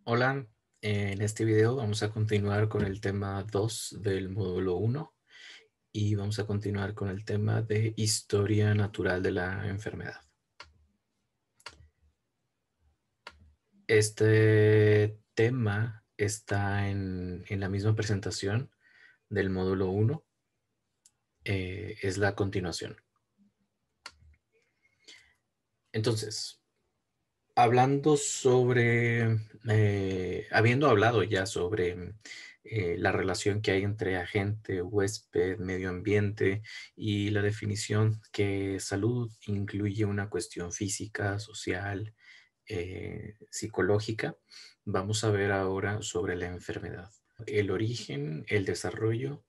Hola, en este video vamos a continuar con el tema 2 del módulo uno y vamos a continuar con el tema de historia natural de la enfermedad. Este tema está en la misma presentación del módulo uno, es la continuación. Entonces, habiendo hablado ya sobre la relación que hay entre agente, huésped, medio ambiente y la definición que salud incluye una cuestión física, social, psicológica, vamos a ver ahora sobre la enfermedad, el origen, el desarrollo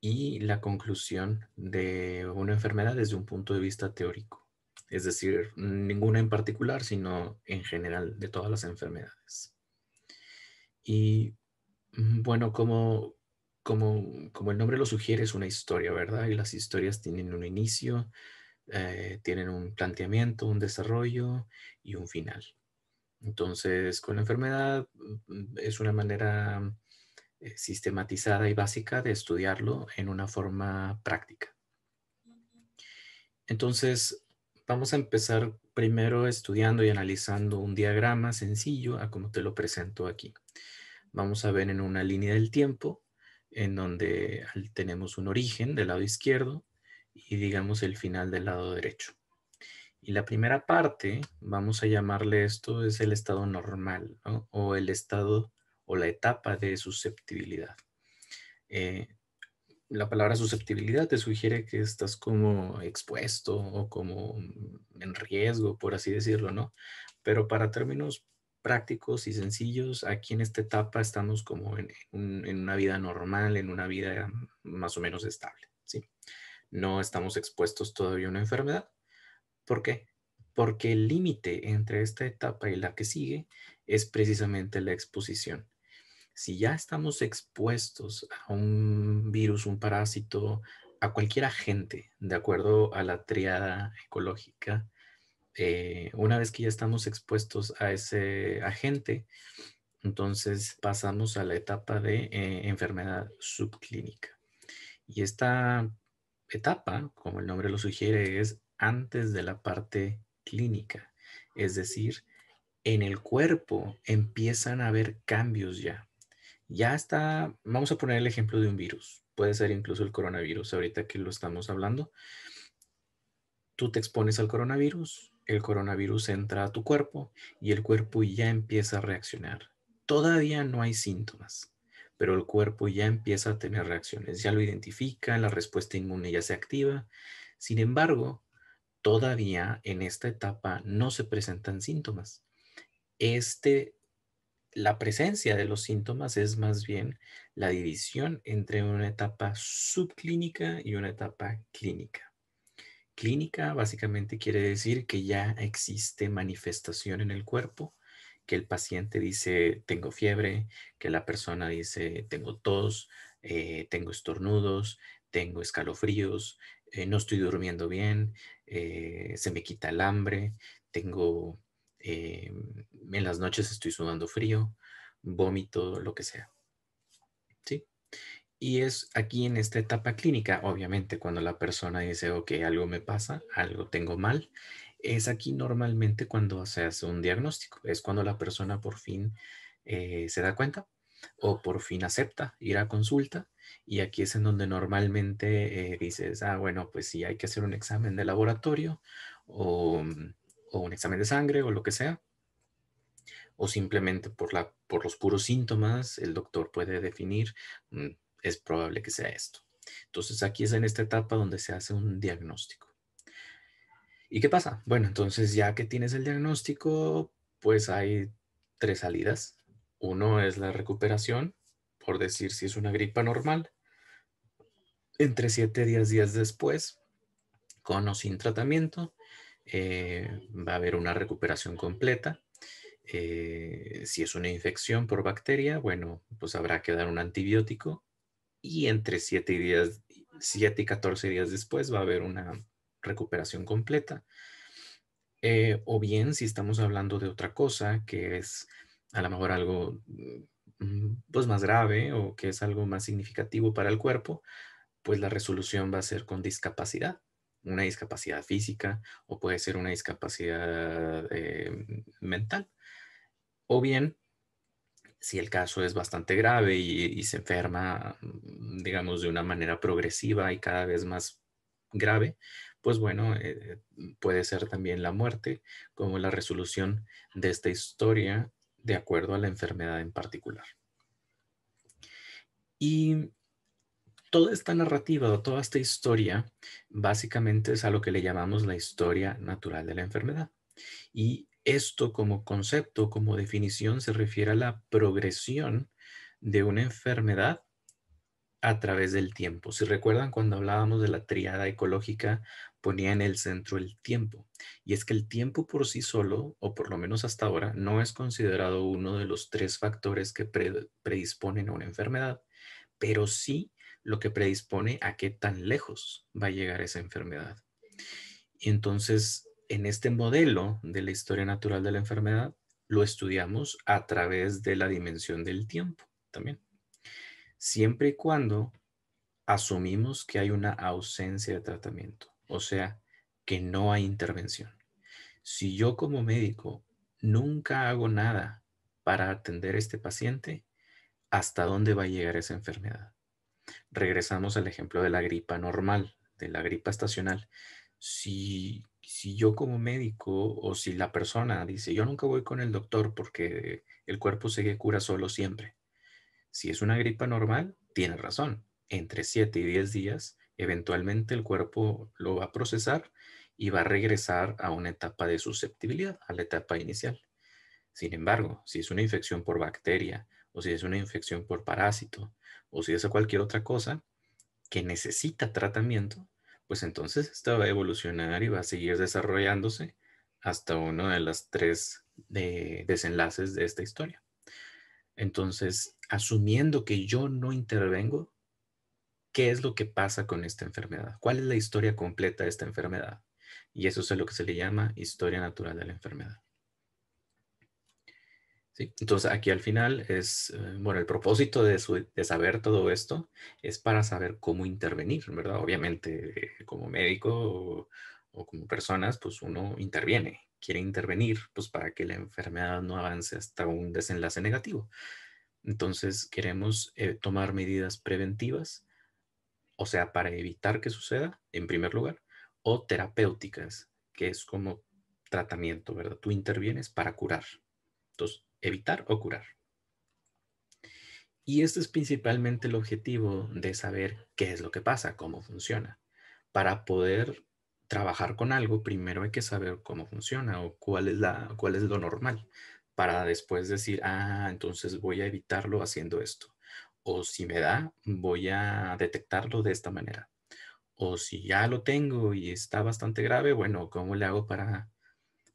y la conclusión de una enfermedad desde un punto de vista teórico. Es decir, ninguna en particular, sino en general de todas las enfermedades. Y bueno, como el nombre lo sugiere, es una historia, ¿verdad? Y las historias tienen un inicio, tienen un planteamiento, un desarrollo y un final. Entonces, con la enfermedad es una manera sistematizada y básica de estudiarlo en una forma práctica. Entonces, vamos a empezar primero estudiando y analizando un diagrama sencillo a como te lo presento aquí. Vamos a ver en una línea del tiempo en donde tenemos un origen del lado izquierdo y digamos el final del lado derecho. Y la primera parte, vamos a llamarle esto, es el estado normal, ¿no? O el estado o la etapa de susceptibilidad. Eh, la palabra susceptibilidad te sugiere que estás como expuesto o como en riesgo, por así decirlo, ¿no? Pero para términos prácticos y sencillos, aquí en esta etapa estamos como en una vida normal, en una vida más o menos estable, ¿sí? No estamos expuestos todavía a una enfermedad. ¿Por qué? Porque el límite entre esta etapa y la que sigue es precisamente la exposición. Si ya estamos expuestos a un virus, un parásito, a cualquier agente, de acuerdo a la triada ecológica, una vez que ya estamos expuestos a ese agente, entonces pasamos a la etapa de enfermedad subclínica. Y esta etapa, como el nombre lo sugiere, es antes de la parte clínica. Es decir, en el cuerpo empiezan a haber cambios ya. Ya está, vamos a poner el ejemplo de un virus. Puede ser incluso el coronavirus, ahorita que lo estamos hablando. Tú te expones al coronavirus, el coronavirus entra a tu cuerpo y el cuerpo ya empieza a reaccionar. Todavía no hay síntomas, pero el cuerpo ya empieza a tener reacciones, ya lo identifica, la respuesta inmune ya se activa. Sin embargo, todavía en esta etapa no se presentan síntomas. Este La presencia de los síntomas es más bien la división entre una etapa subclínica y una etapa clínica. Clínica básicamente quiere decir que ya existe manifestación en el cuerpo, que el paciente dice tengo fiebre, que la persona dice tengo tos, tengo estornudos, tengo escalofríos, no estoy durmiendo bien, se me quita el hambre, tengo, en las noches estoy sudando frío, vómito, lo que sea. ¿Sí? Y es aquí en esta etapa clínica, obviamente, cuando la persona dice, ok, algo me pasa, algo tengo mal, es aquí normalmente cuando se hace un diagnóstico, es cuando la persona por fin se da cuenta o por fin acepta ir a consulta y aquí es en donde normalmente dices, ah, bueno, pues sí, hay que hacer un examen de laboratorio o, o un examen de sangre o lo que sea, o simplemente por los puros síntomas, el doctor puede definir, mm, es probable que sea esto. Entonces aquí es en esta etapa donde se hace un diagnóstico. ¿Y qué pasa? Bueno, entonces ya que tienes el diagnóstico, pues hay tres salidas. Uno es la recuperación, por decir si es una gripa normal. Entre 7 días después, con o sin tratamiento, va a haber una recuperación completa. Si es una infección por bacteria, bueno, pues habrá que dar un antibiótico y entre 7 y 14 días después va a haber una recuperación completa. O bien, si estamos hablando de otra cosa, que es a lo mejor algo pues más grave o que es algo más significativo para el cuerpo, pues la resolución va a ser con discapacidad, una discapacidad física o puede ser una discapacidad mental. O bien, si el caso es bastante grave y se enferma, digamos, de una manera progresiva y cada vez más grave, pues bueno, puede ser también la muerte como la resolución de esta historia de acuerdo a la enfermedad en particular. Y toda esta narrativa o toda esta historia básicamente es a lo que le llamamos la historia natural de la enfermedad. Y esto como concepto, como definición, se refiere a la progresión de una enfermedad a través del tiempo. Si recuerdan cuando hablábamos de la tríada ecológica, ponía en el centro el tiempo. Y es que el tiempo por sí solo, o por lo menos hasta ahora, no es considerado uno de los tres factores que predisponen a una enfermedad, pero sí lo que predispone a qué tan lejos va a llegar esa enfermedad. Y entonces, en este modelo de la historia natural de la enfermedad, lo estudiamos a través de la dimensión del tiempo también. Siempre y cuando asumimos que hay una ausencia de tratamiento, o sea, que no hay intervención. Si yo como médico nunca hago nada para atender a este paciente, ¿hasta dónde va a llegar esa enfermedad? Regresamos al ejemplo de la gripa normal, de la gripa estacional. Si yo como médico o si la persona dice, yo nunca voy con el doctor porque el cuerpo se cura solo siempre. Si es una gripa normal, tiene razón. Entre 7 y 10 días, eventualmente el cuerpo lo va a procesar y va a regresar a una etapa de susceptibilidad, a la etapa inicial. Sin embargo, si es una infección por bacteria o si es una infección por parásito o si es cualquier otra cosa, que necesita tratamiento, pues entonces esta va a evolucionar y va a seguir desarrollándose hasta uno de las tres desenlaces de esta historia. Entonces, asumiendo que yo no intervengo, ¿qué es lo que pasa con esta enfermedad? ¿Cuál es la historia completa de esta enfermedad? Y eso es lo que se le llama historia natural de la enfermedad. ¿Sí? Entonces, aquí al final es, bueno, el propósito de saber todo esto es para saber cómo intervenir, ¿verdad? Obviamente, como médico o como personas, pues uno interviene, quiere intervenir, pues para que la enfermedad no avance hasta un desenlace negativo. Entonces, queremos tomar medidas preventivas, o sea, para evitar que suceda, en primer lugar, o terapéuticas, que es como tratamiento, ¿verdad? Tú intervienes para curar. Entonces, evitar o curar. Y este es principalmente el objetivo de saber qué es lo que pasa, cómo funciona. Para poder trabajar con algo, primero hay que saber cómo funciona o cuál es lo normal, para después decir, ah, entonces voy a evitarlo haciendo esto. O si me da, voy a detectarlo de esta manera. O si ya lo tengo y está bastante grave, bueno, ¿cómo le hago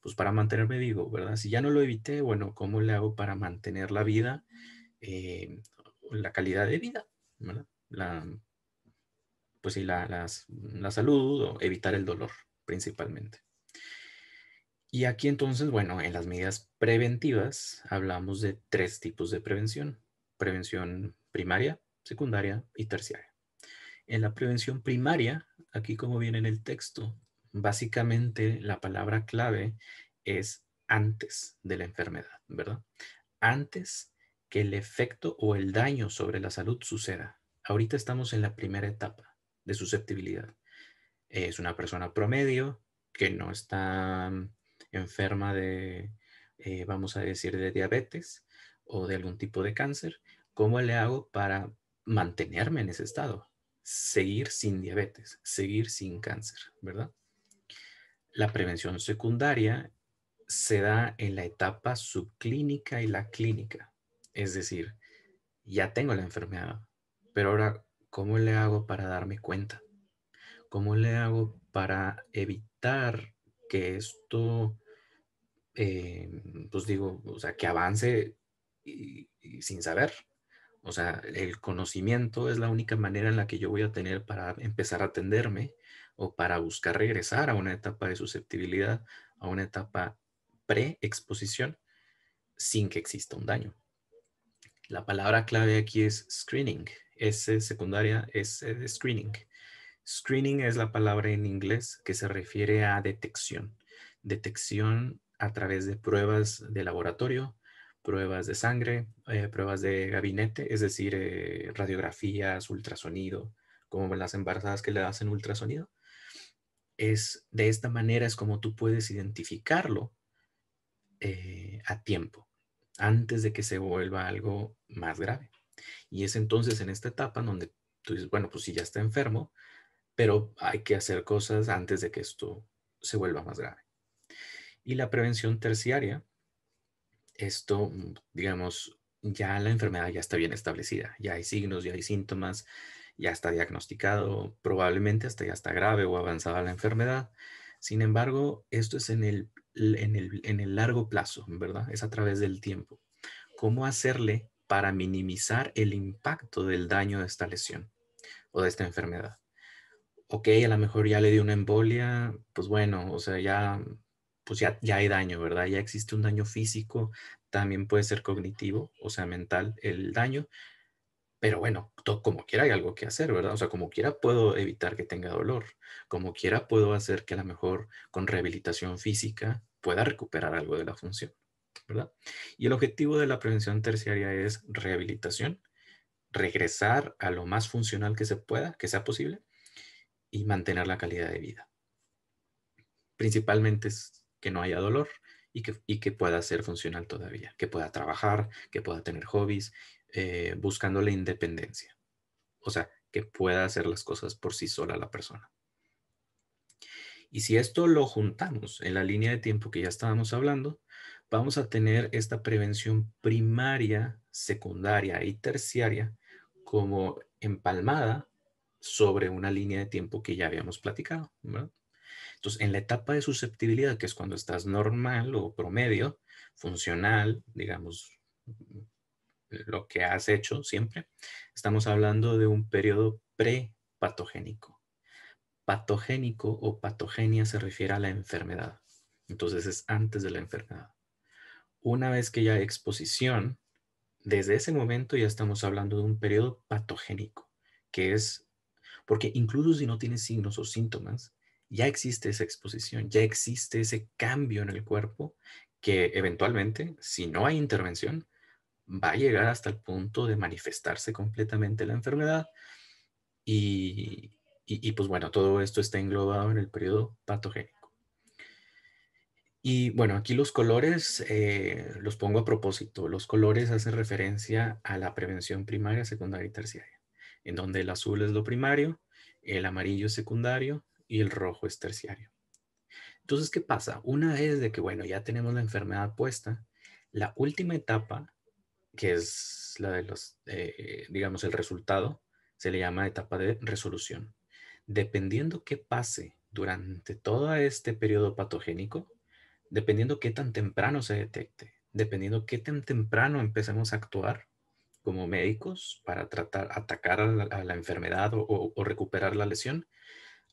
pues para mantenerme vivo, ¿verdad? Si ya no lo evité, bueno, ¿cómo le hago para mantener la vida, eh, la calidad de vida, ¿verdad? Pues sí, la salud o evitar el dolor principalmente. Y aquí entonces, bueno, en las medidas preventivas hablamos de tres tipos de prevención. Prevención primaria, secundaria y terciaria. En la prevención primaria, aquí como viene en el texto, básicamente la palabra clave es antes de la enfermedad, ¿verdad? Antes que el efecto o el daño sobre la salud suceda. Ahorita estamos en la primera etapa de susceptibilidad. Es una persona promedio que no está enferma de, vamos a decir, de diabetes o de algún tipo de cáncer. ¿Cómo le hago para mantenerme en ese estado? Seguir sin diabetes, seguir sin cáncer, ¿verdad? La prevención secundaria se da en la etapa subclínica y la clínica. Es decir, ya tengo la enfermedad, pero ahora, ¿cómo le hago para darme cuenta? ¿Cómo le hago para evitar que esto, pues digo, o sea, que avance y sin saber? O sea, el conocimiento es la única manera en la que yo voy a tener para empezar a atenderme o para buscar regresar a una etapa de susceptibilidad, a una etapa pre-exposición, sin que exista un daño. La palabra clave aquí es screening. S secundaria es de screening. Screening es la palabra en inglés que se refiere a detección. Detección a través de pruebas de laboratorio, pruebas de sangre, pruebas de gabinete, es decir, radiografías, ultrasonido, como las embarazadas que le hacen ultrasonido. Es de esta manera es como tú puedes identificarlo a tiempo, antes de que se vuelva algo más grave. Y es entonces en esta etapa en donde tú dices, bueno, pues sí, ya está enfermo, pero hay que hacer cosas antes de que esto se vuelva más grave. Y la prevención terciaria, esto, digamos, ya la enfermedad ya está bien establecida, ya hay signos, ya hay síntomas, ya está diagnosticado, probablemente hasta ya está grave o avanzada la enfermedad. Sin embargo, esto es en el largo plazo, ¿verdad? Es a través del tiempo. ¿Cómo hacerle para minimizar el impacto del daño de esta lesión o de esta enfermedad? Ok, a lo mejor ya le dio una embolia, pues bueno, o sea, ya, pues ya hay daño, ¿verdad? Ya existe un daño físico, también puede ser cognitivo, o sea, mental, el daño, pero bueno, como quiera hay algo que hacer, ¿verdad? O sea, como quiera puedo evitar que tenga dolor, como quiera puedo hacer que a lo mejor con rehabilitación física pueda recuperar algo de la función, ¿verdad? Y el objetivo de la prevención terciaria es rehabilitación, regresar a lo más funcional que se pueda, que sea posible y mantener la calidad de vida. Principalmente es que no haya dolor y que pueda ser funcional todavía, que pueda trabajar, que pueda tener hobbies, buscando la independencia. O sea, que pueda hacer las cosas por sí sola la persona. Y si esto lo juntamos en la línea de tiempo que ya estábamos hablando, vamos a tener esta prevención primaria, secundaria y terciaria como empalmada sobre una línea de tiempo que ya habíamos platicado, ¿verdad? Entonces, en la etapa de susceptibilidad, que es cuando estás normal o promedio, funcional, digamos, lo que has hecho siempre, estamos hablando de un periodo prepatogénico. Patogénico o patogenia se refiere a la enfermedad. Entonces, es antes de la enfermedad. Una vez que ya hay exposición, desde ese momento ya estamos hablando de un periodo patogénico, que es porque incluso si no tienes signos o síntomas, ya existe esa exposición, ya existe ese cambio en el cuerpo que eventualmente, si no hay intervención, va a llegar hasta el punto de manifestarse completamente la enfermedad y pues bueno, todo esto está englobado en el periodo patogénico. Y bueno, aquí los colores los pongo a propósito. Los colores hacen referencia a la prevención primaria, secundaria y terciaria, en donde el azul es lo primario, el amarillo es secundario y el rojo es terciario. Entonces, ¿qué pasa? Una vez de que, bueno, ya tenemos la enfermedad puesta, la última etapa, que es la de los, digamos, el resultado, se le llama etapa de resolución. Dependiendo qué pase durante todo este periodo patogénico, dependiendo qué tan temprano se detecte, dependiendo qué tan temprano empecemos a actuar como médicos para tratar, atacar a la enfermedad o recuperar la lesión,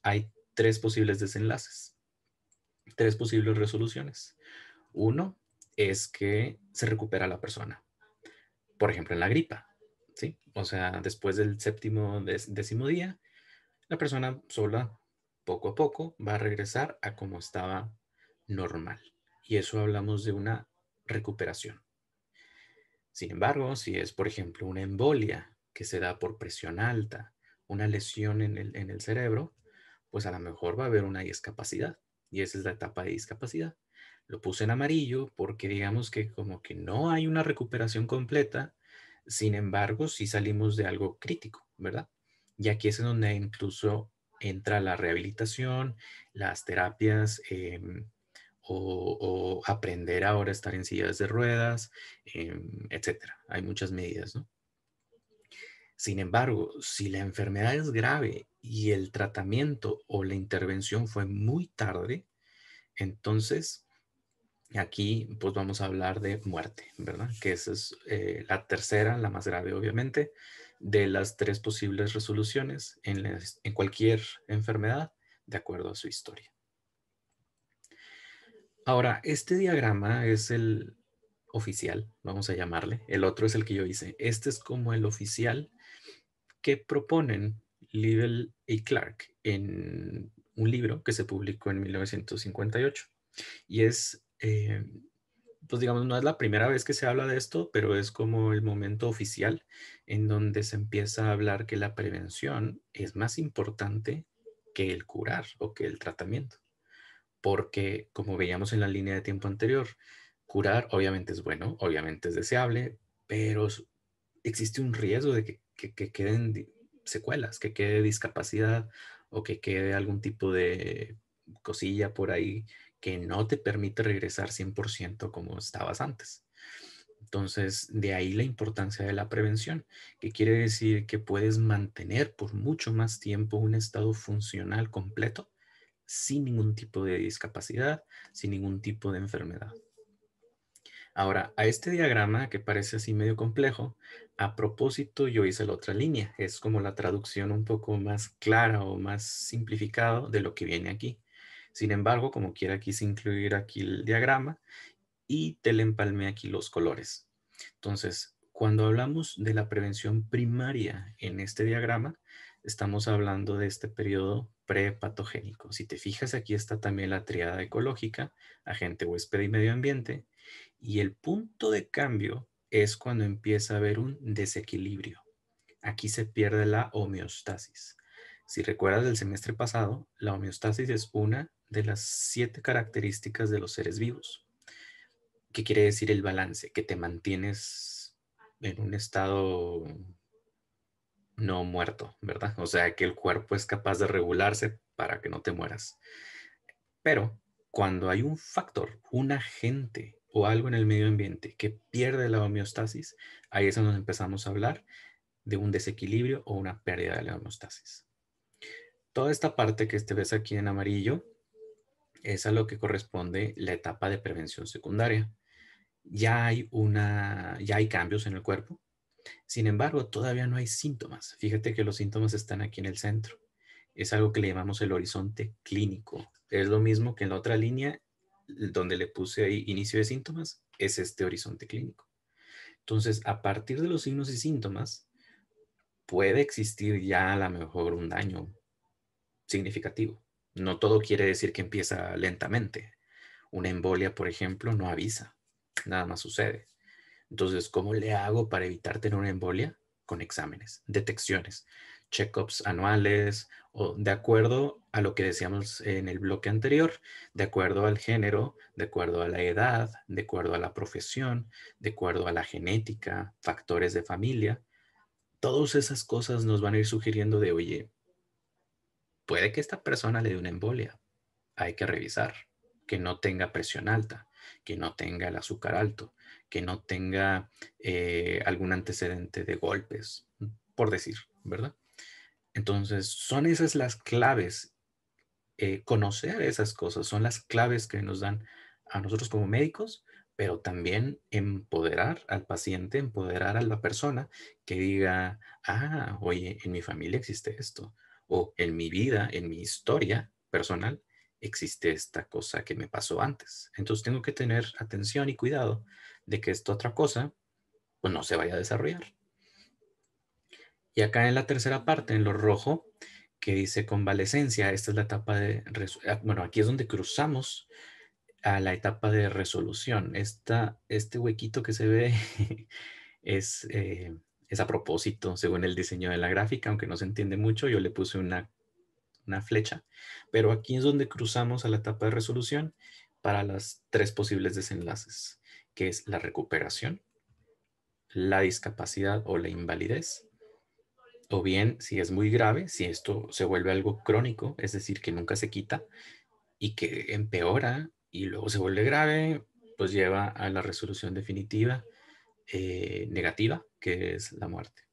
hay tres posibles desenlaces, tres posibles resoluciones. Uno es que se recupera la persona, por ejemplo, en la gripa, ¿sí? O sea, después del séptimo, décimo día, la persona sola, poco a poco, va a regresar a como estaba normal. Y eso hablamos de una recuperación. Sin embargo, si es, por ejemplo, una embolia que se da por presión alta, una lesión en el cerebro, pues a lo mejor va a haber una discapacidad. Y esa es la etapa de discapacidad. Lo puse en amarillo porque digamos que como que no hay una recuperación completa, sin embargo, sí salimos de algo crítico, ¿verdad? Y aquí es en donde incluso entra la rehabilitación, las terapias, o aprender ahora a estar en sillas de ruedas, etcétera. Hay muchas medidas, ¿no? Sin embargo, si la enfermedad es grave y el tratamiento o la intervención fue muy tarde, entonces aquí pues vamos a hablar de muerte, ¿verdad? Que esa es la tercera, la más grave obviamente, de las tres posibles resoluciones en cualquier enfermedad, de acuerdo a su historia. Ahora, este diagrama es oficial, vamos a llamarle. El otro es el que yo hice. Este es como el oficial que proponen Liddell y Clark en un libro que se publicó en 1958. Y es, pues digamos, no es la primera vez que se habla de esto, pero es como el momento oficial en donde se empieza a hablar que la prevención es más importante que el curar o que el tratamiento. Porque, como veíamos en la línea de tiempo anterior, curar obviamente es bueno, obviamente es deseable, pero existe un riesgo de que queden secuelas, que quede discapacidad o que quede algún tipo de cosilla por ahí que no te permite regresar 100% como estabas antes. Entonces, de ahí la importancia de la prevención, que quiere decir que puedes mantener por mucho más tiempo un estado funcional completo sin ningún tipo de discapacidad, sin ningún tipo de enfermedad. Ahora, a este diagrama que parece así medio complejo, a propósito yo hice la otra línea. Es como la traducción un poco más clara o más simplificado de lo que viene aquí. Sin embargo, como quiera quise incluir aquí el diagrama y te le empalmé aquí los colores. Entonces, cuando hablamos de la prevención primaria en este diagrama, estamos hablando de este periodo prepatogénico. Si te fijas, aquí está también la triada ecológica, agente, huésped y medio ambiente. Y el punto de cambio es cuando empieza a haber un desequilibrio. Aquí se pierde la homeostasis. Si recuerdas del semestre pasado, la homeostasis es una de las 7 características de los seres vivos. ¿Qué quiere decir el balance? Que te mantienes en un estado no muerto, ¿verdad? O sea, que el cuerpo es capaz de regularse para que no te mueras. Pero cuando hay un factor, un agente o algo en el medio ambiente que pierde la homeostasis, ahí es donde empezamos a hablar de un desequilibrio o una pérdida de la homeostasis. Toda esta parte que te ves aquí en amarillo es a lo que corresponde la etapa de prevención secundaria. Ya hay cambios en el cuerpo. Sin embargo, todavía no hay síntomas. Fíjate que los síntomas están aquí en el centro. Es algo que le llamamos el horizonte clínico. Es lo mismo que en la otra línea, donde le puse ahí inicio de síntomas, es este horizonte clínico. Entonces, a partir de los signos y síntomas, puede existir ya a lo mejor un daño significativo. No todo quiere decir que empieza lentamente. Una embolia, por ejemplo, no avisa. Nada más sucede. Entonces, ¿cómo le hago para evitar tener una embolia? Con exámenes, detecciones, check-ups anuales o de acuerdo a lo que decíamos en el bloque anterior, de acuerdo al género, de acuerdo a la edad, de acuerdo a la profesión, de acuerdo a la genética, factores de familia. Todas esas cosas nos van a ir sugiriendo de, oye, puede que esta persona le dé una embolia. Hay que revisar que no tenga presión alta, que no tenga el azúcar alto, que no tenga algún antecedente de golpes, por decir, ¿verdad? Entonces, son esas las claves. Conocer esas cosas son las claves que nos dan a nosotros como médicos, pero también empoderar al paciente, empoderar a la persona que diga, ah, oye, en mi familia existe esto, o en mi vida, en mi historia personal, existe esta cosa que me pasó antes. Entonces tengo que tener atención y cuidado de que esta otra cosa, pues no se vaya a desarrollar. Y acá en la tercera parte, en lo rojo, que dice convalecencia, esta es la etapa de, bueno, aquí es donde cruzamos a la etapa de resolución. Este huequito que se ve es, eh, es a propósito, según el diseño de la gráfica, aunque no se entiende mucho, yo le puse una flecha, pero aquí es donde cruzamos a la etapa de resolución para las 3 posibles desenlaces, que es la recuperación, la discapacidad o la invalidez, o bien si es muy grave, si esto se vuelve algo crónico, es decir, que nunca se quita y que empeora y luego se vuelve grave, pues lleva a la resolución definitiva negativa, que es la muerte.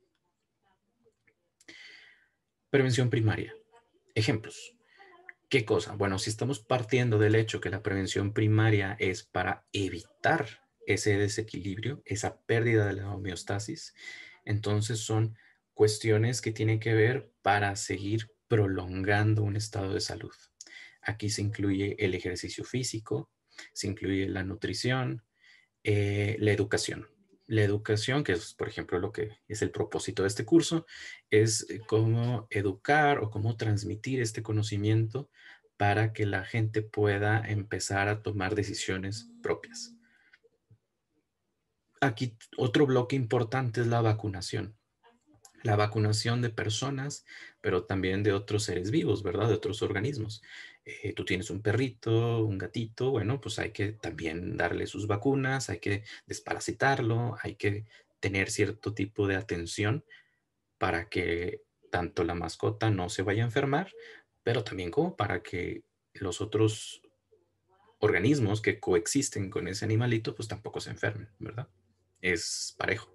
Prevención primaria. Ejemplos. ¿Qué cosa? Bueno, si estamos partiendo del hecho que la prevención primaria es para evitar ese desequilibrio, esa pérdida de la homeostasis, entonces son cuestiones que tienen que ver para seguir prolongando un estado de salud. Aquí se incluye el ejercicio físico, se incluye la nutrición, La educación. La educación, que es, por ejemplo, lo que es el propósito de este curso, es cómo educar o cómo transmitir este conocimiento para que la gente pueda empezar a tomar decisiones propias. Aquí otro bloque importante es la vacunación. La vacunación de personas, pero también de otros seres vivos, ¿verdad? De otros organismos. Tú tienes un perrito, un gatito, bueno, pues hay que también darle sus vacunas, hay que desparasitarlo, hay que tener cierto tipo de atención para que tanto la mascota no se vaya a enfermar, pero también como para que los otros organismos que coexisten con ese animalito, pues tampoco se enfermen, ¿verdad? Es parejo.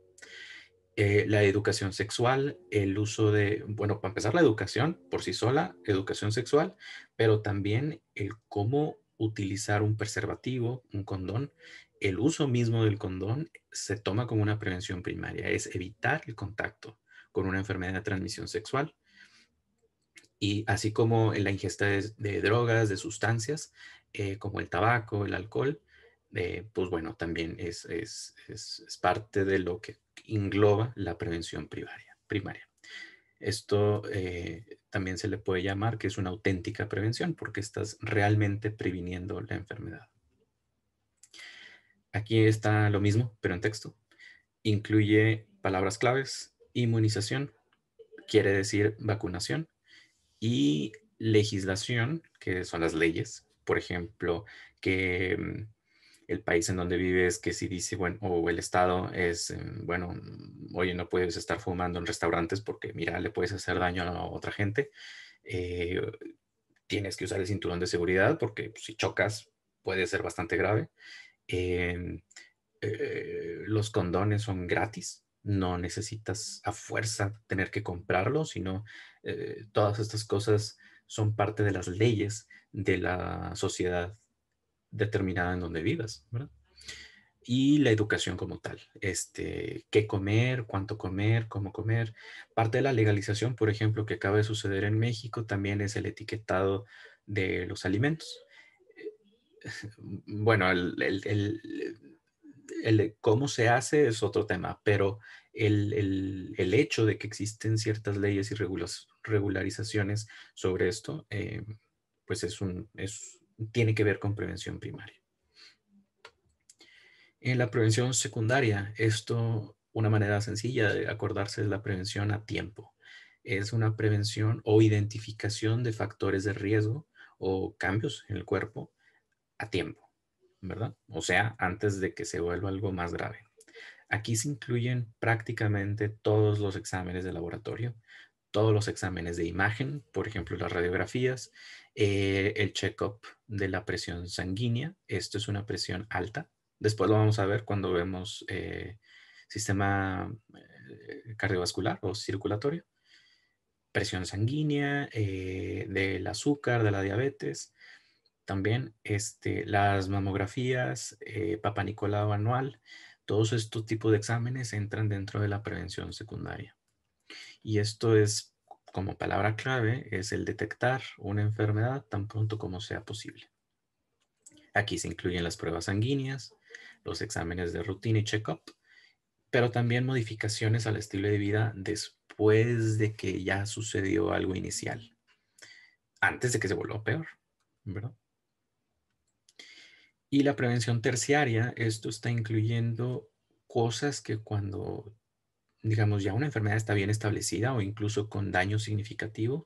La educación sexual, el uso de, bueno, para empezar la educación por sí sola, educación sexual, pero también el cómo utilizar un preservativo, un condón. El uso mismo del condón se toma como una prevención primaria, es evitar el contacto con una enfermedad de transmisión sexual y así como en la ingesta de drogas, de sustancias, como el tabaco, el alcohol, pues bueno, también es parte de lo que engloba la prevención primaria. Esto también se le puede llamar que es una auténtica prevención porque estás realmente previniendo la enfermedad. Aquí está lo mismo, pero en texto. Incluye palabras claves, inmunización, quiere decir vacunación, y legislación, que son las leyes. Por ejemplo, que el país en donde vives, que si dice, bueno, o el estado es, bueno, oye, no puedes estar fumando en restaurantes porque, mira, le puedes hacer daño a otra gente. Eh, Tienes que usar el cinturón de seguridad porque pues, si chocas puede ser bastante grave. Em, los condones son gratis, no necesitas a fuerza tener que comprarlo, sino todas estas cosas son parte de las leyes de la sociedad determinada en donde vivas, ¿verdad? Y la educación como tal, qué comer, cuánto comer, cómo comer. Parte de la legalización, por ejemplo, que acaba de suceder en México, también es el etiquetado de los alimentos. Bueno, el cómo se hace es otro tema, pero el hecho de que existen ciertas leyes y regularizaciones sobre esto, pues tiene que ver con prevención primaria. En la prevención secundaria, una manera sencilla de acordarse es la prevención a tiempo. Es una prevención o identificación de factores de riesgo o cambios en el cuerpo a tiempo, ¿verdad? O sea, antes de que se vuelva algo más grave. Aquí se incluyen prácticamente todos los exámenes de laboratorio, todos los exámenes de imagen, por ejemplo, las radiografías, el check-up de la presión sanguínea. Esto es una presión alta. Después lo vamos a ver cuando vemos sistema cardiovascular o circulatorio. Presión sanguínea, del azúcar, de la diabetes. También las mamografías, Papa Nicolau anual, todos estos tipos de exámenes entran dentro de la prevención secundaria. Y esto es, como palabra clave, es el detectar una enfermedad tan pronto como sea posible. Aquí se incluyen las pruebas sanguíneas, los exámenes de rutina y check-up, pero también modificaciones al estilo de vida después de que ya sucedió algo inicial, antes de que se vuelva peor, ¿verdad? Y la prevención terciaria, esto está incluyendo cosas que cuando, digamos, ya una enfermedad está bien establecida o incluso con daño significativo,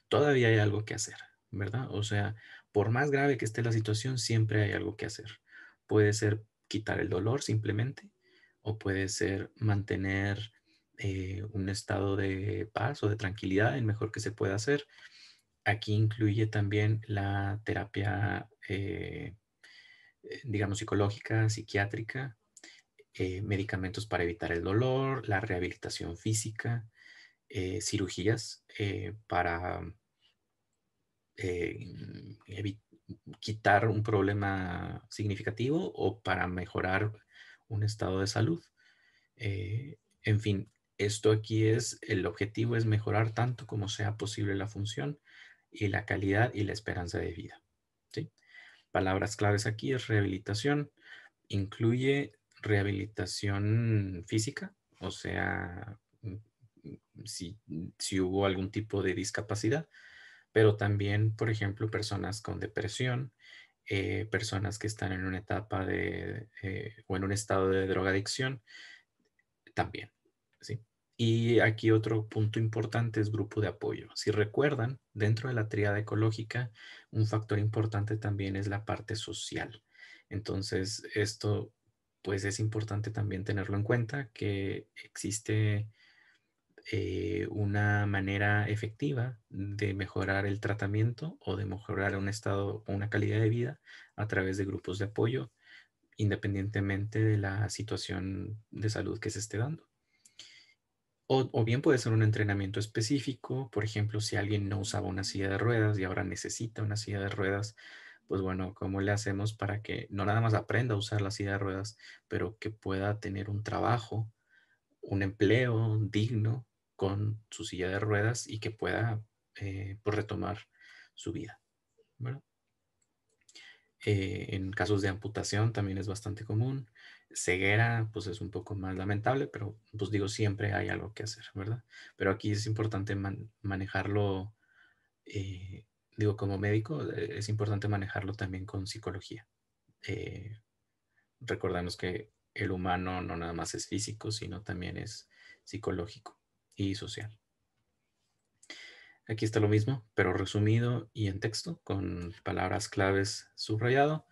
todavía hay algo que hacer, ¿verdad? O sea, por más grave que esté la situación, siempre hay algo que hacer. Puede ser quitar el dolor simplemente, o puede ser mantener un estado de paz o de tranquilidad, el mejor que se pueda hacer. Aquí incluye también la terapia, digamos, psicológica, psiquiátrica, medicamentos para evitar el dolor, la rehabilitación física, cirugías para eh, quitar un problema significativo o para mejorar un estado de salud. En fin, esto aquí el objetivo es mejorar tanto como sea posible la función y la calidad y la esperanza de vida. ¿Sí? Palabras claves aquí es rehabilitación, incluye rehabilitación física, o sea, si hubo algún tipo de discapacidad, pero también, por ejemplo, personas con depresión, personas que están en una etapa o en un estado de drogadicción, también, ¿sí? Y aquí otro punto importante es grupo de apoyo. Si recuerdan, dentro de la tríada ecológica, un factor importante también es la parte social. Entonces, esto, pues es importante también tenerlo en cuenta, que existe una manera efectiva de mejorar el tratamiento o de mejorar un estado o una calidad de vida a través de grupos de apoyo, independientemente de la situación de salud que se esté dando. O bien puede ser un entrenamiento específico, por ejemplo, si alguien no usaba una silla de ruedas y ahora necesita una silla de ruedas, pues bueno, ¿cómo le hacemos para que no nada más aprenda a usar la silla de ruedas, pero que pueda tener un trabajo, un empleo digno con su silla de ruedas y que pueda pues retomar su vida, ¿verdad? En casos de amputación también es bastante común. Ceguera, pues es un poco más lamentable, pero pues digo, siempre hay algo que hacer, ¿verdad? Pero aquí es importante manejarlo, digo, como médico, es importante manejarlo también con psicología. Eh, Recordemos que el humano no nada más es físico, sino también es psicológico y social. Aquí está lo mismo, pero resumido y en texto, con palabras claves subrayado.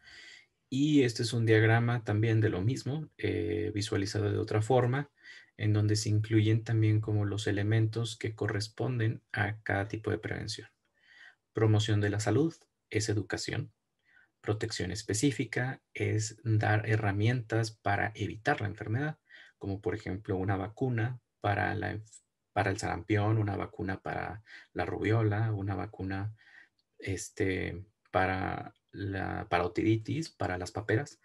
Y este es un diagrama también de lo mismo, visualizado de otra forma, en donde se incluyen también como los elementos que corresponden a cada tipo de prevención. Promoción de la salud es educación. Protección específica es dar herramientas para evitar la enfermedad, como por ejemplo una vacuna para el sarampión, una vacuna para la rubiola, una vacuna para la parotiditis, para las paperas,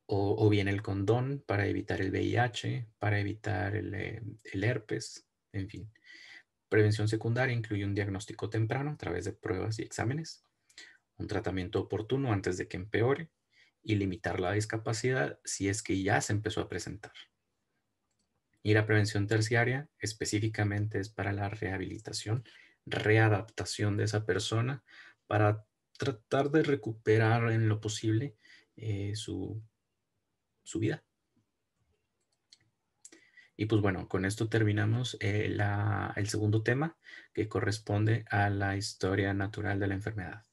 o bien el condón para evitar el VIH, para evitar el herpes, en fin. Prevención secundaria incluye un diagnóstico temprano a través de pruebas y exámenes, un tratamiento oportuno antes de que empeore y limitar la discapacidad si es que ya se empezó a presentar. Y la prevención terciaria específicamente es para la rehabilitación, readaptación de esa persona para tratar de recuperar en lo posible su vida. Y pues bueno, con esto terminamos el segundo tema que corresponde a la historia natural de la enfermedad.